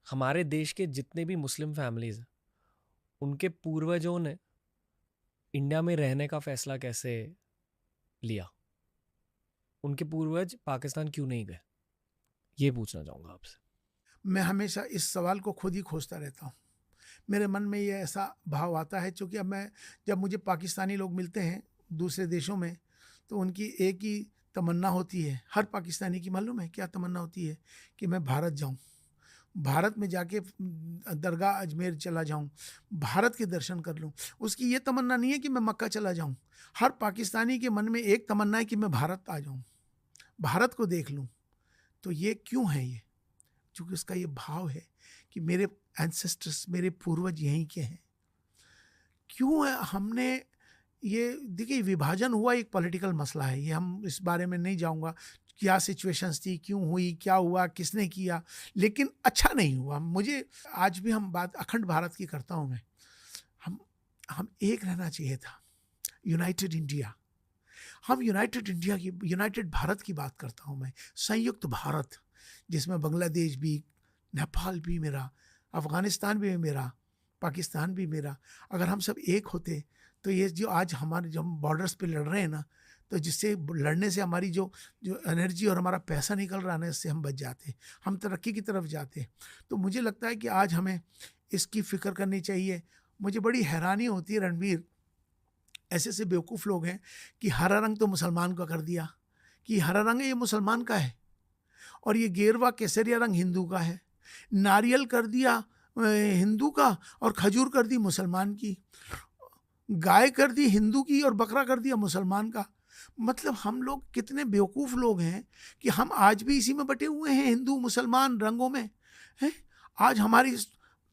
हमारे देश के जितने भी मुस्लिम फैमिलीज हैं, उनके पूर्वजों ने इंडिया में रहने का फैसला कैसे लिया? उनके पूर्वज पाकिस्तान क्यों नहीं गए? ये पूछना चाहूँगा आपसे। मैं हमेशा इस सवाल को खुद ही खोजता रहता हूँ। मेरे मन में ये ऐसा भाव आता है, चूँकि अब जब मुझे पाकिस्तानी लोग मिलते हैं दूसरे देशों में, तो उनकी एक ही तमन्ना होती है, हर पाकिस्तानी की मालूम है क्या तमन्ना होती है? कि मैं भारत जाऊँ। भारत में जाके दरगाह अजमेर चला जाऊँ, भारत के दर्शन कर लूँ। उसकी ये तमन्ना नहीं है कि मैं मक्का चला जाऊँ। हर पाकिस्तानी के मन में एक तमन्ना है कि मैं भारत आ जाऊँ, भारत को देख लूँ। तो ये क्यों है ये? क्योंकि उसका ये भाव है कि मेरे एंसेस्टर्स, मेरे पूर्वज यहीं के हैं। क्यों है हमने ये, देखिए विभाजन हुआ एक पॉलिटिकल मसला है, ये हम इस बारे में नहीं जाऊंगा क्या सिचुएशंस थी, क्यों हुई, क्या हुआ, किसने किया, लेकिन अच्छा नहीं हुआ। मुझे आज भी हम बात अखंड भारत की करता हूं मैं। हम एक रहना चाहिए था, यूनाइटेड इंडिया। हम यूनाइटेड इंडिया की, यूनाइटेड भारत की बात करता हूं मैं, संयुक्त भारत, जिसमें बांग्लादेश भी, नेपाल भी मेरा, अफगानिस्तान भी मेरा, पाकिस्तान भी मेरा। अगर हम सब एक होते तो ये जो आज हमारे जो हम बॉर्डर्स पे लड़ रहे हैं ना, तो जिससे लड़ने से हमारी जो जो एनर्जी और हमारा पैसा निकल रहा है ना, इससे हम बच जाते, हम तरक्की की तरफ जाते। तो मुझे लगता है कि आज हमें इसकी फिक्र करनी चाहिए। मुझे बड़ी हैरानी होती है रणवीर, ऐसे ऐसे बेवकूफ़ लोग हैं कि हरा रंग तो मुसलमान का कर दिया, कि हरा रंग है ये मुसलमान का है, और ये गेरवा केसरिया रंग हिंदू का है। नारियल कर दिया हिंदू का और खजूर कर दी मुसलमान की, गाय कर दी हिंदू की और बकरा कर दिया मुसलमान का। मतलब हम लोग कितने बेवकूफ़ लोग हैं कि हम आज भी इसी में बटे हुए हैं, हिंदू मुसलमान रंगों में हैं। आज हमारी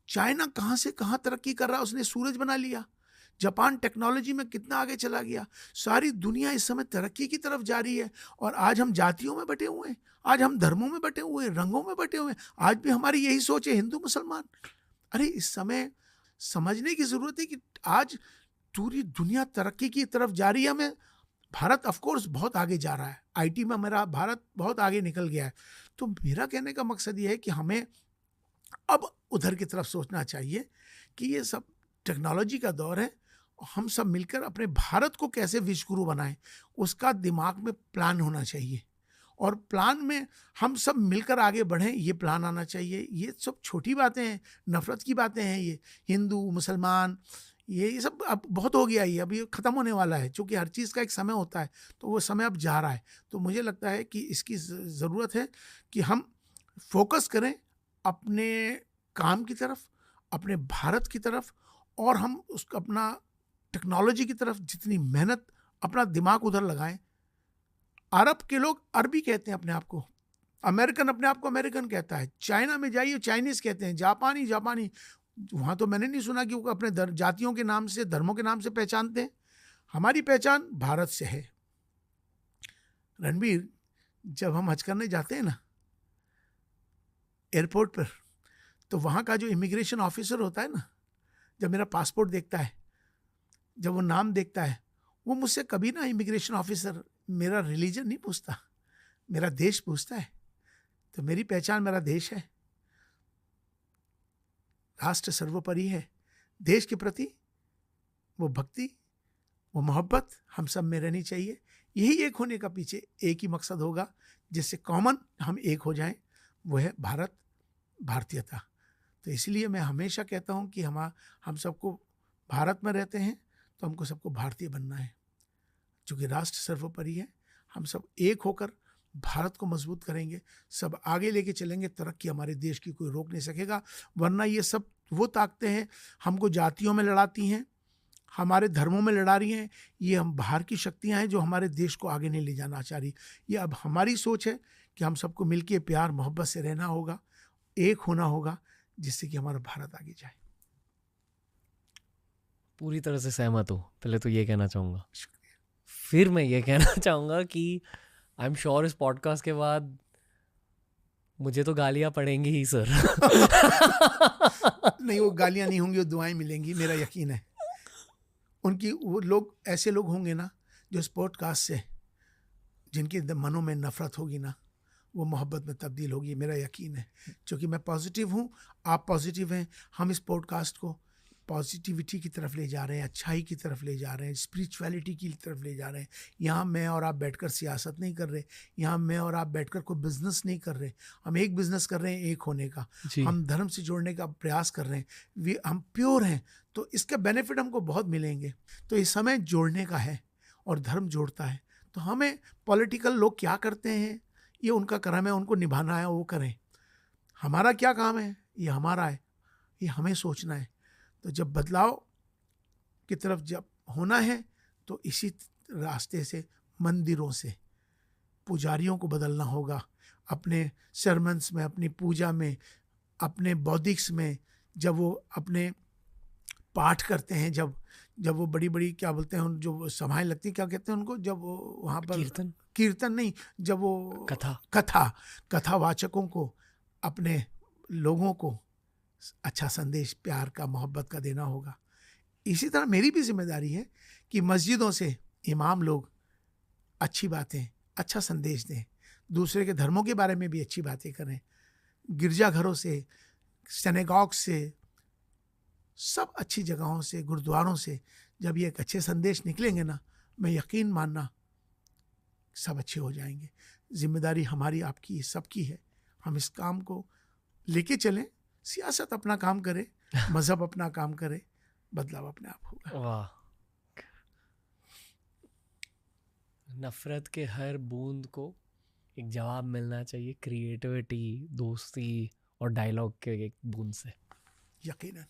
चाइना कहाँ से कहाँ तरक्की कर रहा है, उसने सूरज बना लिया। जापान टेक्नोलॉजी में कितना आगे चला गया। सारी दुनिया इस समय तरक्की की तरफ जा रही है, और आज हम जातियों में बटे हुए हैं, आज हम धर्मों में बटे हुए हैं, रंगों में बटे हुए हैं। आज भी हमारी यही सोच है, हिंदू मुसलमान। अरे इस समय समझने की जरूरत है कि आज पूरी दुनिया तरक्की की तरफ जा रही है। हमें भारत ऑफ कोर्स बहुत आगे जा रहा है, आईटी में मेरा भारत बहुत आगे निकल गया है। तो मेरा कहने का मकसद ये है कि हमें अब उधर की तरफ सोचना चाहिए कि ये सब टेक्नोलॉजी का दौर है, हम सब मिलकर अपने भारत को कैसे विश्वगुरु बनाएं, उसका दिमाग में प्लान होना चाहिए। और प्लान में हम सब मिलकर आगे बढ़ें, ये प्लान आना चाहिए। ये सब छोटी बातें हैं, नफरत की बातें हैं, ये हिंदू मुसलमान ये सब अब बहुत हो गया, ये अभी ख़त्म होने वाला है। क्योंकि हर चीज़ का एक समय होता है, तो वो समय अब जा रहा है। तो मुझे लगता है कि इसकी ज़रूरत है कि हम फोकस करें अपने काम की तरफ, अपने भारत की तरफ, और हम उसका अपना टेक्नोलॉजी की तरफ जितनी मेहनत, अपना दिमाग उधर लगाएं। अरब के लोग अरबी कहते हैं अपने आप को, अमेरिकन अपने आप को अमेरिकन कहता है, चाइना में जाइए चाइनीज कहते हैं, जापानी जापानी। वहाँ तो मैंने नहीं सुना कि वो अपने जातियों के नाम से, धर्मों के नाम से पहचानते हैं। हमारी पहचान भारत से है। रणबीर, जब हम हज करने जाते हैं ना एयरपोर्ट पर, तो वहाँ का जो इमिग्रेशन ऑफिसर होता है ना, जब मेरा पासपोर्ट देखता है, जब वो नाम देखता है, वो मुझसे कभी ना इमिग्रेशन ऑफिसर मेरा रिलीजन नहीं पूछता, मेरा देश पूछता है। तो मेरी पहचान मेरा देश है, राष्ट्र सर्वोपरि है। देश के प्रति वो भक्ति, वो मोहब्बत हम सब में रहनी चाहिए। यही एक होने का पीछे एक ही मकसद होगा, जिससे कॉमन हम एक हो जाएं, वो है भारत, भारतीयता। तो इसलिए मैं हमेशा कहता हूं कि हम सबको भारत में रहते हैं, तो हमको सबको भारतीय बनना है। चूँकि राष्ट्र सर्वोपरि है, हम सब एक होकर भारत को मजबूत करेंगे, सब आगे लेके चलेंगे, तरक्की हमारे देश की कोई रोक नहीं सकेगा। वरना ये सब वो ताकतें हैं हमको जातियों में लड़ाती हैं, हमारे धर्मों में लड़ा रही हैं। ये हम बाहर की शक्तियां हैं जो हमारे देश को आगे नहीं ले जाना चाह रही। ये अब हमारी सोच है कि हम सबको मिलके प्यार मोहब्बत से रहना होगा, एक होना होगा, जिससे कि हमारा भारत आगे जाए। पूरी तरह से सहमत हूँ, पहले तो ये कहना चाहूँगा। शुक्रिया। फिर मैं ये कहना चाहूँगा कि आई एम श्योर इस पॉडकास्ट के बाद मुझे तो गालियाँ पड़ेंगी ही सर। नहीं, वो गालियां नहीं होंगी, वो दुआएं मिलेंगी, मेरा यकीन है। उनकी वो लोग, ऐसे लोग होंगे ना जो इस पॉडकास्ट से, जिनके मनों में नफरत होगी ना, वो मोहब्बत में तब्दील होगी, मेरा यकीन है। क्योंकि मैं पॉजिटिव हूँ, आप पॉजिटिव हैं, हम इस पॉडकास्ट को पॉजिटिविटी की तरफ ले जा रहे हैं, अच्छाई की तरफ ले जा रहे हैं, स्पिरिचुअलिटी की तरफ ले जा रहे हैं। यहाँ मैं और आप बैठकर सियासत नहीं कर रहे, यहाँ मैं और आप बैठकर कोई बिजनेस नहीं कर रहे, हम एक बिजनेस कर रहे हैं एक होने का, जी। हम धर्म से जोड़ने का प्रयास कर रहे हैं, हम प्योर हैं, तो इसका बेनिफिट हमको बहुत मिलेंगे। तो इस समय जोड़ने का है और धर्म जोड़ता है। तो हमें पॉलिटिकल लोग क्या करते हैं ये उनका कर्म है, उनको निभाना है, वो करें। हमारा क्या काम है, ये हमारा है, ये हमें सोचना है। तो जब बदलाव की तरफ जब होना है तो इसी रास्ते से, मंदिरों से पुजारियों को बदलना होगा, अपने सरमन्स में, अपनी पूजा में, अपने बौद्धिक्स में, जब वो अपने पाठ करते हैं, जब वो बड़ी बड़ी क्या बोलते हैं, जो सभाएं लगती हैं, क्या कहते हैं उनको, जब वो वहाँ पर कीर्तन नहीं, जब वो कथावाचकों को, अपने लोगों को अच्छा संदेश, प्यार का, मोहब्बत का देना होगा। इसी तरह मेरी भी जिम्मेदारी है कि मस्जिदों से इमाम लोग अच्छी बातें, अच्छा संदेश दें, दूसरे के धर्मों के बारे में भी अच्छी बातें करें, गिरजाघरों से, सिनेगॉग से, सब अच्छी जगहों से, गुरुद्वारों से जब ये एक अच्छे संदेश निकलेंगे ना, मैं यकीन मानना सब अच्छे हो जाएंगे। जिम्मेदारी हमारी, आपकी, सबकी है। हम इस काम को लेके चलें, सियासत अपना काम करे, मजहब अपना काम करे, बदलाव अपने आप होगा। वाह, नफरत के हर बूंद को एक जवाब मिलना चाहिए क्रिएटिविटी, दोस्ती और डायलॉग के एक बूंद से। यकीनन।